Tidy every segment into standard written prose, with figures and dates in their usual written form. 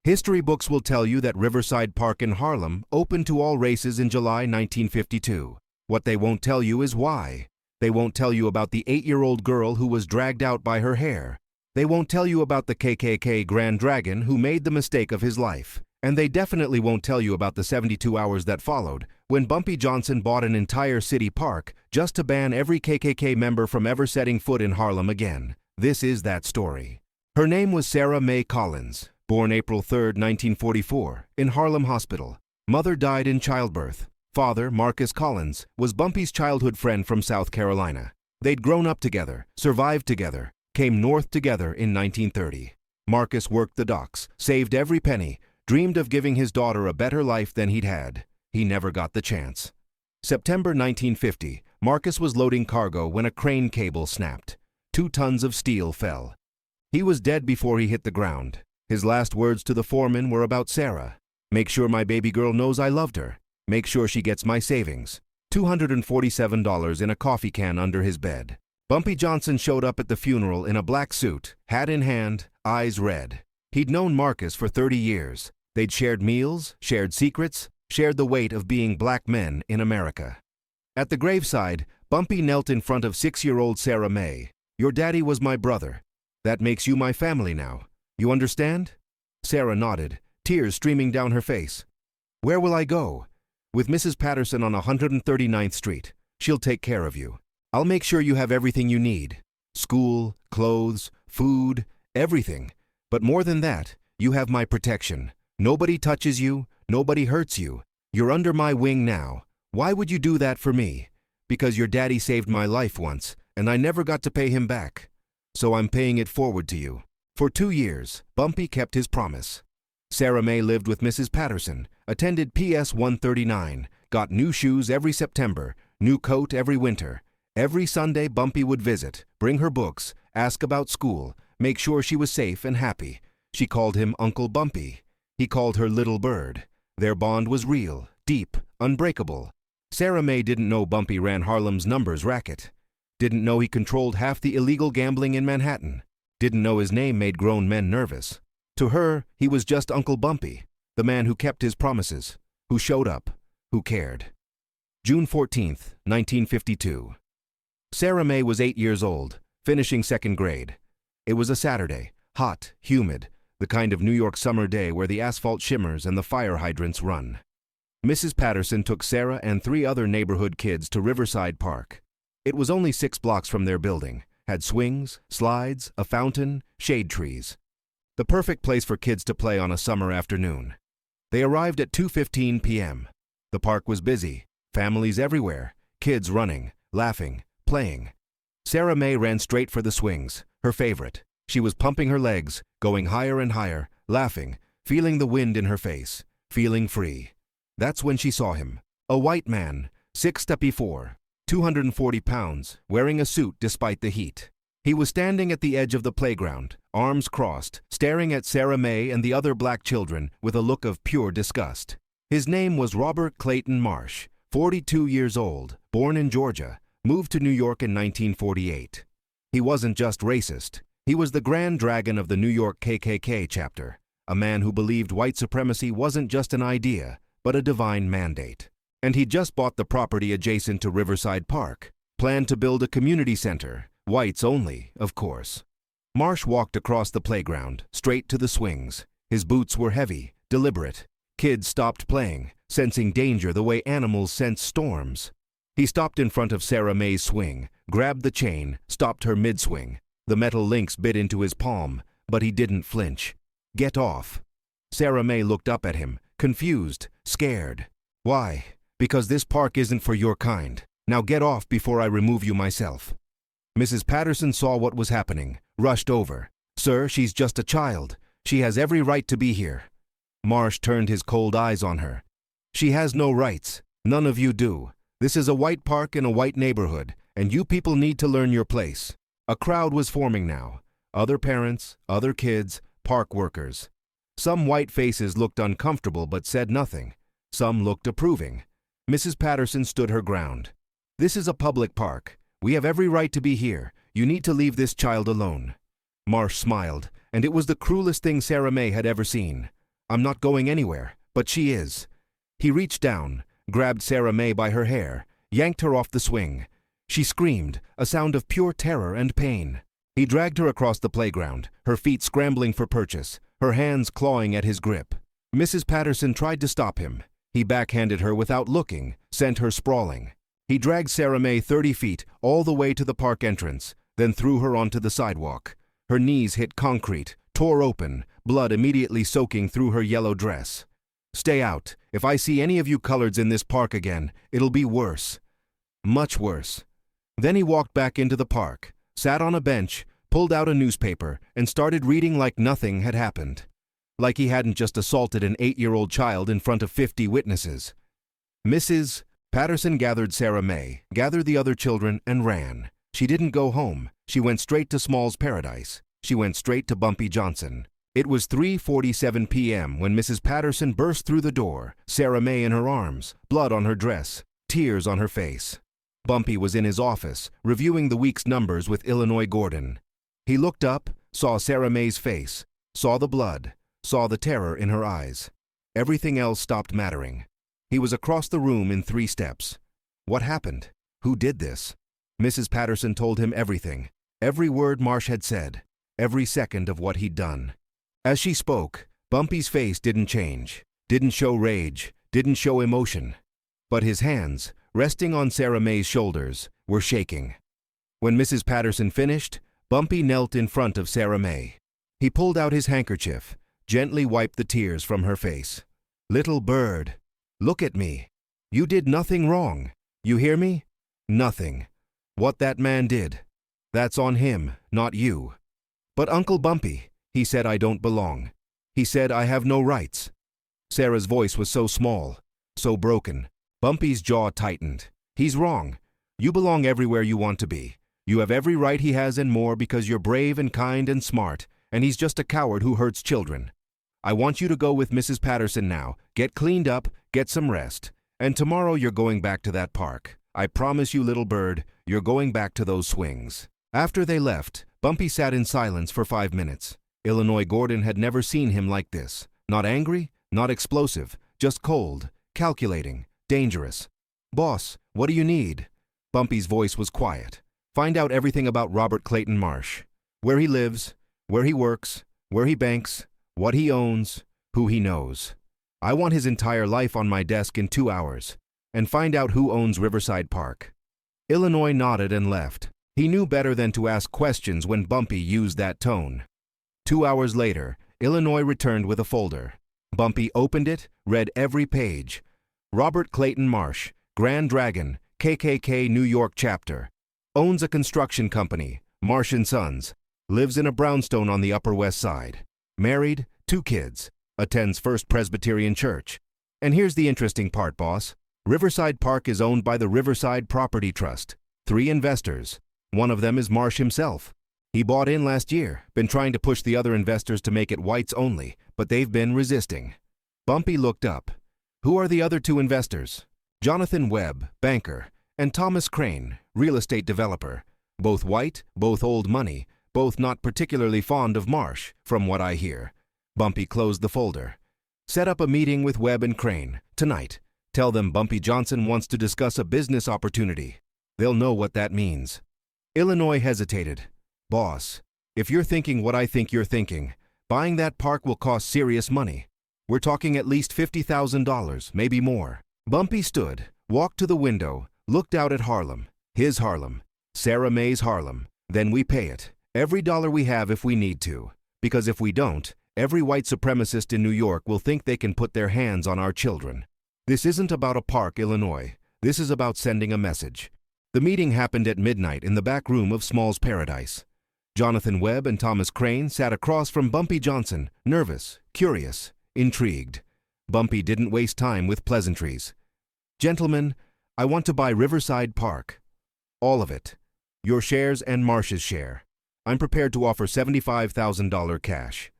History books will tell you that Riverside Park in Harlem opened to all races in July 1952. What they won't tell you is why. They won't tell you about the 8-year-old girl who was dragged out by her hair. They won't tell you about the KKK Grand Dragon who made the mistake of his life. And they definitely won't tell you about the 72 hours that followed, when Bumpy Johnson bought an entire city park just to ban every KKK member from ever setting foot in Harlem again. This is that story. Her name was Sarah Mae Collins, born April 3, 1944, in Harlem Hospital. Mother died in childbirth. Father, Marcus Collins, was Bumpy's childhood friend from South Carolina. They'd grown up together, survived together, came north together in 1930. Marcus worked the docks, saved every penny, dreamed of giving his daughter a better life than he'd had. He never got the chance. September 1950, Marcus was loading cargo when a crane cable snapped. 2 tons of steel fell. He was dead before he hit the ground. His last words to the foreman were about Sarah. "Make sure my baby girl knows I loved her. Make sure she gets my savings." $247 in a coffee can under his bed. Bumpy Johnson showed up at the funeral in a black suit, hat in hand, eyes red. He'd known Marcus for 30 years. They'd shared meals, shared secrets, shared the weight of being black men in America. At the graveside, Bumpy knelt in front of 6-year-old Sarah Mae. "Your daddy was my brother. That makes you my family now. You understand?" Sarah nodded, tears streaming down her face. "Where will I go?" "With Mrs. Patterson on 139th Street. She'll take care of you. I'll make sure you have everything you need. School, clothes, food, everything. But more than that, you have my protection. Nobody touches you, nobody hurts you. You're under my wing now. Why would you do that for me? Because your daddy saved my life once, and I never got to pay him back. So I'm paying it forward to you." For 2 years, Bumpy kept his promise. Sarah Mae lived with Mrs. Patterson, attended PS 139, got new shoes every September, new coat every winter. Every Sunday Bumpy would visit, bring her books, ask about school, make sure she was safe and happy. She called him Uncle Bumpy. He called her Little Bird. Their bond was real, deep, unbreakable. Sarah Mae didn't know Bumpy ran Harlem's numbers racket. Didn't know he controlled half the illegal gambling in Manhattan. Didn't know his name made grown men nervous. To her, he was just Uncle Bumpy, the man who kept his promises, who showed up, who cared. June 14th, 1952. Sarah Mae was 8 years old, finishing 2nd grade. It was a Saturday, hot, humid, the kind of New York summer day where the asphalt shimmers and the fire hydrants run. Mrs. Patterson took Sarah and 3 other neighborhood kids to Riverside Park. It was only 6 blocks from their building, had swings, slides, a fountain, shade trees. The perfect place for kids to play on a summer afternoon. They arrived at 2:15 p.m. The park was busy, families everywhere, kids running, laughing, playing. Sarah Mae ran straight for the swings, her favorite. She was pumping her legs, going higher and higher, laughing, feeling the wind in her face, feeling free. That's when she saw him. A white man, 6'4", 240 pounds, wearing a suit despite the heat. He was standing at the edge of the playground, arms crossed, staring at Sarah Mae and the other black children with a look of pure disgust. His name was Robert Clayton Marsh, 42 years old, born in Georgia, moved to New York in 1948. He wasn't just racist. He was the Grand Dragon of the New York KKK chapter, a man who believed white supremacy wasn't just an idea, but a divine mandate. And he'd just bought the property adjacent to Riverside Park, planned to build a community center, whites only, of course. Marsh walked across the playground, straight to the swings. His boots were heavy, deliberate. Kids stopped playing, sensing danger the way animals sense storms. He stopped in front of Sarah Mae's swing, grabbed the chain, stopped her mid-swing. The metal links bit into his palm, but he didn't flinch. "Get off." Sarah Mae looked up at him, confused, scared. "Why?" "Because this park isn't for your kind. Now get off before I remove you myself." Mrs. Patterson saw what was happening, rushed over. "Sir, she's just a child. She has every right to be here." Marsh turned his cold eyes on her. "She has no rights. None of you do. This is a white park in a white neighborhood, and you people need to learn your place." A crowd was forming now. Other parents, other kids, park workers. Some white faces looked uncomfortable but said nothing. Some looked approving. Mrs. Patterson stood her ground. "This is a public park. We have every right to be here. You need to leave this child alone." Marsh smiled, and it was the cruelest thing Sarah Mae had ever seen. I'm not going anywhere, but she is. He reached down, grabbed Sarah May by her hair, yanked her off the swing. She screamed, a sound of pure terror and pain. He dragged her across the playground, her feet scrambling for purchase, her hands clawing at his grip. Mrs. Patterson tried to stop him. He backhanded her without looking, sent her sprawling. He dragged Sarah May 30 feet, all the way to the park entrance, then threw her onto the sidewalk. Her knees hit concrete, tore open, blood immediately soaking through her yellow dress. Stay out. If I see any of you coloreds in this park again, it'll be worse. Much worse. Then he walked back into the park, sat on a bench, pulled out a newspaper, and started reading like nothing had happened. Like he hadn't just assaulted an 8-year-old child in front of 50 witnesses. Mrs. Patterson gathered Sarah May, gathered the other children, and ran. She didn't go home. She went straight to Small's Paradise. She went straight to Bumpy Johnson. It was 3:47 p.m. when Mrs. Patterson burst through the door, Sarah May in her arms, blood on her dress, tears on her face. Bumpy was in his office, reviewing the week's numbers with Illinois Gordon. He looked up, saw Sarah May's face, saw the blood, saw the terror in her eyes. Everything else stopped mattering. He was across the room in 3 steps. What happened? Who did this? Mrs. Patterson told him everything. Every word Marsh had said. Every second of what he'd done. As she spoke, Bumpy's face didn't change, didn't show rage, didn't show emotion. But his hands, resting on Sarah May's shoulders, were shaking. When Mrs. Patterson finished, Bumpy knelt in front of Sarah May. He pulled out his handkerchief, gently wiped the tears from her face. Little bird, look at me. You did nothing wrong. You hear me? Nothing. What that man did, that's on him, not you. But Uncle Bumpy, he said I don't belong. He said I have no rights. Sarah's voice was so small, so broken. Bumpy's jaw tightened. He's wrong. You belong everywhere you want to be. You have every right he has and more because you're brave and kind and smart, and he's just a coward who hurts children. I want you to go with Mrs. Patterson now, get cleaned up, get some rest, and tomorrow you're going back to that park. I promise you, little bird, you're going back to those swings. After they left, Bumpy sat in silence for 5 minutes. Illinois Gordon had never seen him like this. Not angry, not explosive, just cold, calculating, dangerous. Boss, what do you need? Bumpy's voice was quiet. Find out everything about Robert Clayton Marsh. Where he lives, where he works, where he banks, what he owns, who he knows. I want his entire life on my desk in 2 hours. And find out who owns Riverside Park. Illinois nodded and left. He knew better than to ask questions when Bumpy used that tone. 2 hours later, Illinois returned with a folder. Bumpy opened it, read every page. Robert Clayton Marsh, Grand Dragon, KKK New York chapter. Owns a construction company, Marsh & Sons. Lives in a brownstone on the Upper West Side. Married, 2 kids. Attends First Presbyterian Church. And here's the interesting part, boss. Riverside Park is owned by the Riverside Property Trust. 3 investors. One of them is Marsh himself. He bought in last year, been trying to push the other investors to make it whites only, but they've been resisting. Bumpy looked up. Who are the other 2 investors? Jonathan Webb, banker, and Thomas Crane, real estate developer. Both white, both old money, both not particularly fond of Marsh, from what I hear. Bumpy closed the folder. Set up a meeting with Webb and Crane, tonight. Tell them Bumpy Johnson wants to discuss a business opportunity. They'll know what that means. Illinois hesitated. Boss, if you're thinking what I think you're thinking, buying that park will cost serious money. We're talking at least $50,000, maybe more. Bumpy stood, walked to the window, looked out at Harlem. His Harlem. Sarah May's Harlem. Then we pay it. Every dollar we have if we need to. Because if we don't, every white supremacist in New York will think they can put their hands on our children. This isn't about a park, Illinois. This is about sending a message. The meeting happened at midnight in the back room of Small's Paradise. Jonathan Webb and Thomas Crane sat across from Bumpy Johnson, nervous, curious, intrigued. Bumpy didn't waste time with pleasantries. Gentlemen, I want to buy Riverside Park. All of it. Your shares and Marsh's share. I'm prepared to offer $75,000 cash.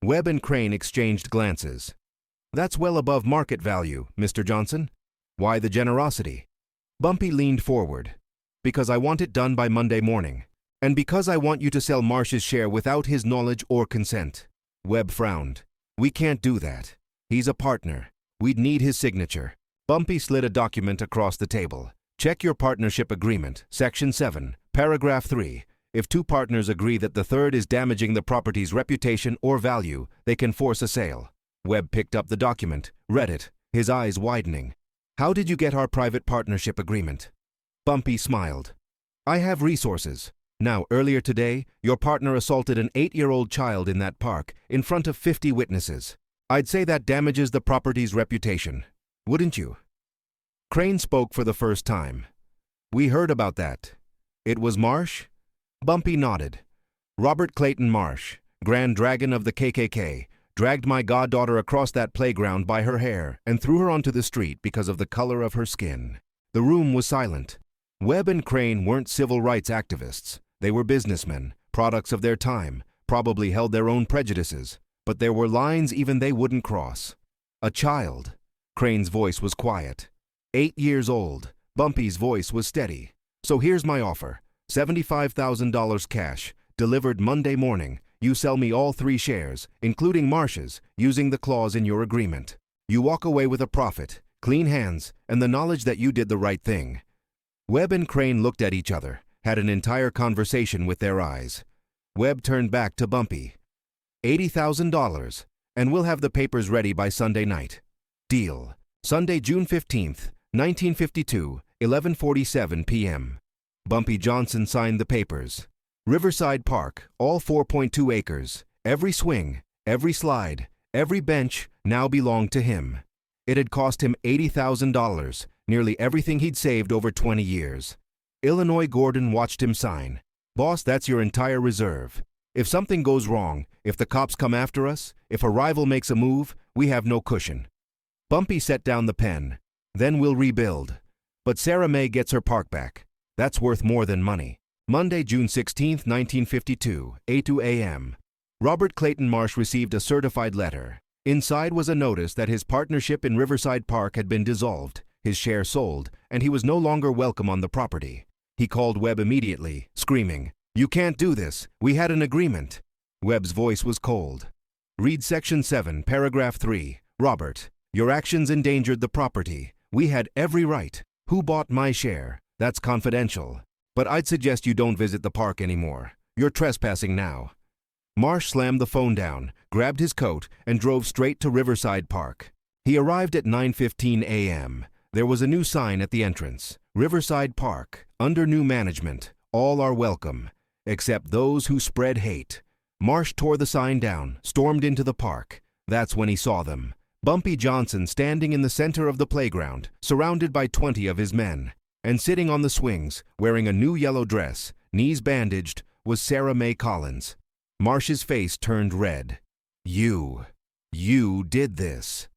Webb and Crane exchanged glances. That's well above market value, Mr. Johnson. Why the generosity? Bumpy leaned forward. Because I want it done by Monday morning. And because I want you to sell Marsh's share without his knowledge or consent. Webb frowned. We can't do that. He's a partner. We'd need his signature. Bumpy slid a document across the table. Check your partnership agreement, Section 7, Paragraph 3. If two partners agree that the third is damaging the property's reputation or value, they can force a sale. Webb picked up the document, read it, his eyes widening. How did you get our private partnership agreement? Bumpy smiled. I have resources. Now, earlier today, your partner assaulted an 8-year-old child in that park, in front of 50 witnesses. I'd say that damages the property's reputation. Wouldn't you? Crane spoke for the first time. We heard about that. It was Marsh? Bumpy nodded. Robert Clayton Marsh, Grand Dragon of the KKK, dragged my goddaughter across that playground by her hair and threw her onto the street because of the color of her skin. The room was silent. Webb and Crane weren't civil rights activists. They were businessmen, products of their time, probably held their own prejudices, but there were lines even they wouldn't cross. A child. Crane's voice was quiet. 8 years old. Bumpy's voice was steady. So here's my offer. $75,000 cash, delivered Monday morning. You sell me all 3 shares, including Marsh's, using the clause in your agreement. You walk away with a profit, clean hands, and the knowledge that you did the right thing. Webb and Crane looked at each other, had an entire conversation with their eyes. Webb turned back to Bumpy. $80,000, and we'll have the papers ready by Sunday night. Deal. Sunday, June 15th, 1952, 11:47 p.m. Bumpy Johnson signed the papers. Riverside Park, all 4.2 acres, every swing, every slide, every bench now belonged to him. It had cost him $80,000, nearly everything he'd saved over 20 years. Illinois Gordon watched him sign. Boss, that's your entire reserve. If something goes wrong, if the cops come after us, if a rival makes a move, we have no cushion. Bumpy set down the pen. Then we'll rebuild. But Sarah May gets her park back. That's worth more than money. Monday, June 16, 1952, 8 a.m. Robert Clayton Marsh received a certified letter. Inside was a notice that his partnership in Riverside Park had been dissolved, his share sold, and he was no longer welcome on the property. He called Webb immediately, screaming, "You can't do this. We had an agreement." Webb's voice was cold. Read Section 7, Paragraph 3. Robert, your actions endangered the property. We had every right. Who bought my share? That's confidential. But I'd suggest you don't visit the park anymore. You're trespassing now. Marsh slammed the phone down, grabbed his coat, and drove straight to Riverside Park. He arrived at 9:15 a.m. There was a new sign at the entrance. Riverside Park, under new management. All are welcome, except those who spread hate. Marsh tore the sign down, stormed into the park. That's when he saw them. Bumpy Johnson standing in the center of the playground, surrounded by 20 of his men. And sitting on the swings, wearing a new yellow dress, knees bandaged, was Sarah May Collins. Marsh's face turned red. You did this.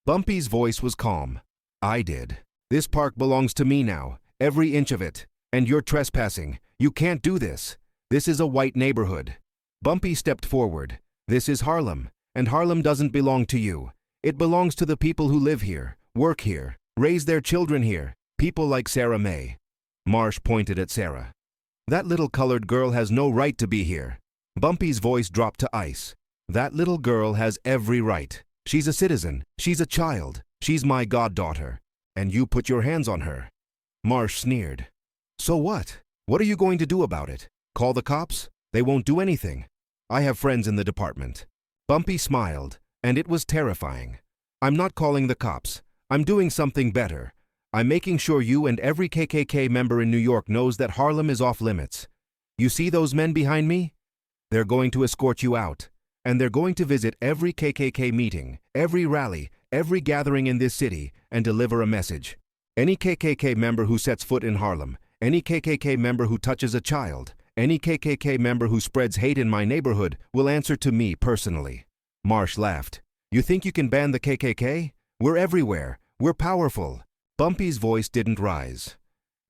Bumpy's voice was calm. I did. This park belongs to me now, every inch of it. And you're trespassing. You can't do this. This is a white neighborhood. Bumpy stepped forward. This is Harlem, and Harlem doesn't belong to you. It belongs to the people who live here, work here, raise their children here. People like Sarah May. Marsh pointed at Sarah. That little colored girl has no right to be here. Bumpy's voice dropped to ice. That little girl has every right. She's a citizen. She's a child. She's my goddaughter. And you put your hands on her. Marsh sneered. So what? What are you going to do about it? Call the cops? They won't do anything. I have friends in the department. Bumpy smiled, and it was terrifying. I'm not calling the cops. I'm doing something better. I'm making sure you and every KKK member in New York knows that Harlem is off limits. You see those men behind me? They're going to escort you out, and they're going to visit every KKK meeting, every rally, every gathering in this city, and deliver a message. Any KKK member who sets foot in Harlem, any KKK member who touches a child, any KKK member who spreads hate in my neighborhood will answer to me personally. Marsh laughed. You think you can ban the KKK? We're everywhere. We're powerful. Bumpy's voice didn't rise.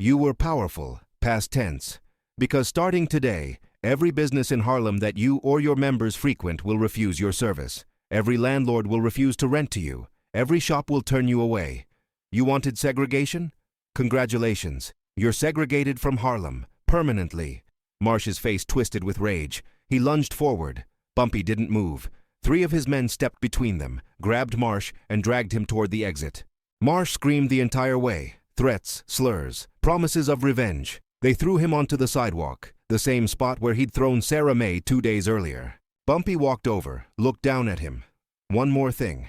You were powerful, past tense, because starting today, every business in Harlem that you or your members frequent will refuse your service. Every landlord will refuse to rent to you. Every shop will turn you away. You wanted segregation? Congratulations. You're segregated from Harlem, permanently. Marsh's face twisted with rage. He lunged forward. Bumpy didn't move. 3 of his men stepped between them, grabbed Marsh, and dragged him toward the exit. Marsh screamed the entire way, threats, slurs, promises of revenge. They threw him onto the sidewalk, the same spot where he'd thrown Sarah May 2 days earlier. Bumpy walked over, looked down at him. "One more thing.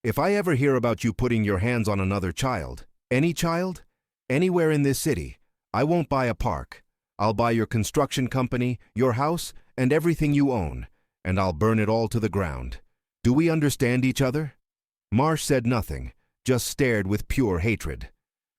If I ever hear about you putting your hands on another child, anywhere in this city, I won't buy a park. I'll buy your construction company, your house, and everything you own, and I'll burn it all to the ground. Do we understand each other?" Marsh said nothing, just stared with pure hatred.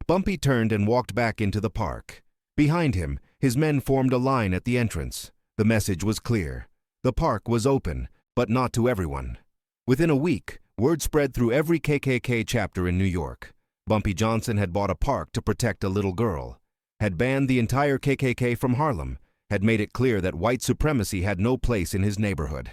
Bumpy turned and walked back into the park. Behind him, his men formed a line at the entrance. The message was clear. The park was open, but not to everyone. Within a week, word spread through every KKK chapter in New York. Bumpy Johnson had bought a park to protect a little girl, had banned the entire KKK from Harlem, had made it clear that white supremacy had no place in his neighborhood.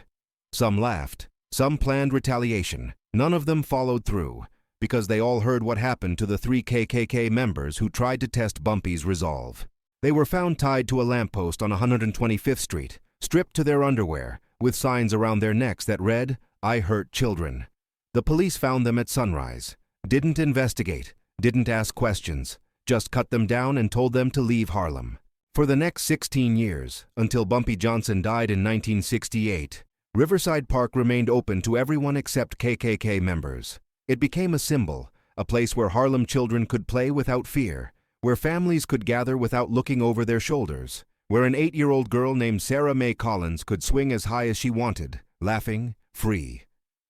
Some laughed, some planned retaliation. None of them followed through, because they all heard what happened to the 3 KKK members who tried to test Bumpy's resolve. They were found tied to a lamppost on 125th Street, stripped to their underwear, with signs around their necks that read, "I hurt children." The police found them at sunrise, didn't investigate, didn't ask questions, just cut them down and told them to leave Harlem. For the next 16 years, until Bumpy Johnson died in 1968, Riverside Park remained open to everyone except KKK members. It became a symbol, a place where Harlem children could play without fear, where families could gather without looking over their shoulders, where an 8-year-old girl named Sarah May Collins could swing as high as she wanted, laughing, free.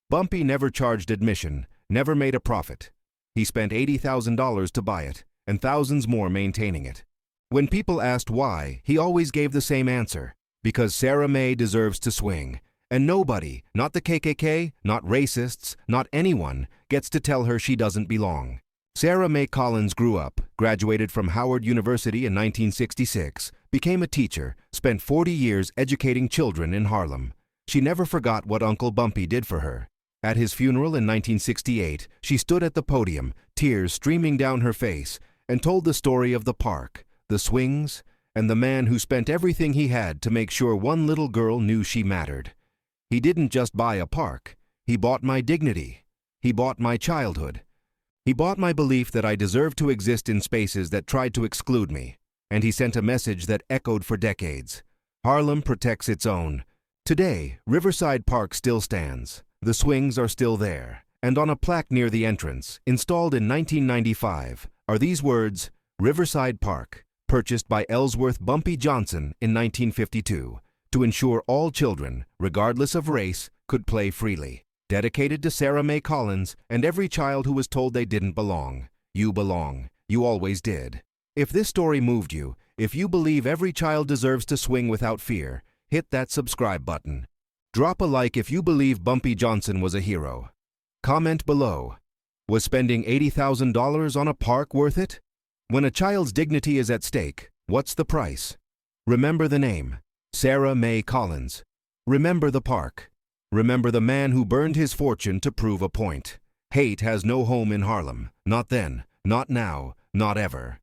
Bumpy never charged admission, never made a profit. He spent $80,000 to buy it, and thousands more maintaining it. When people asked why, he always gave the same answer: because Sarah May deserves to swing, and nobody, not the KKK, not racists, not anyone, gets to tell her she doesn't belong. Sarah May Collins grew up, graduated from Howard University in 1966, became a teacher, spent 40 years educating children in Harlem. She never forgot what Uncle Bumpy did for her. At his funeral in 1968, she stood at the podium, tears streaming down her face, and told the story of the park, the swings, and the man who spent everything he had to make sure one little girl knew she mattered. He didn't just buy a park. He bought my dignity. He bought my childhood. He bought my belief that I deserved to exist in spaces that tried to exclude me. And he sent a message that echoed for decades. Harlem protects its own. Today, Riverside Park still stands. The swings are still there. And on a plaque near the entrance, installed in 1995, are these words: Riverside Park, purchased by Ellsworth Bumpy Johnson in 1952, to ensure all children, regardless of race, could play freely. Dedicated to Sarah May Collins and every child who was told they didn't belong. You belong. You always did. If this story moved you, if you believe every child deserves to swing without fear, hit that subscribe button. Drop a like if you believe Bumpy Johnson was a hero. Comment below. Was spending $80,000 on a park worth it? When a child's dignity is at stake, what's the price? Remember the name, Sarah May Collins. Remember the park. Remember the man who burned his fortune to prove a point. Hate has no home in Harlem. Not then, not now, not ever.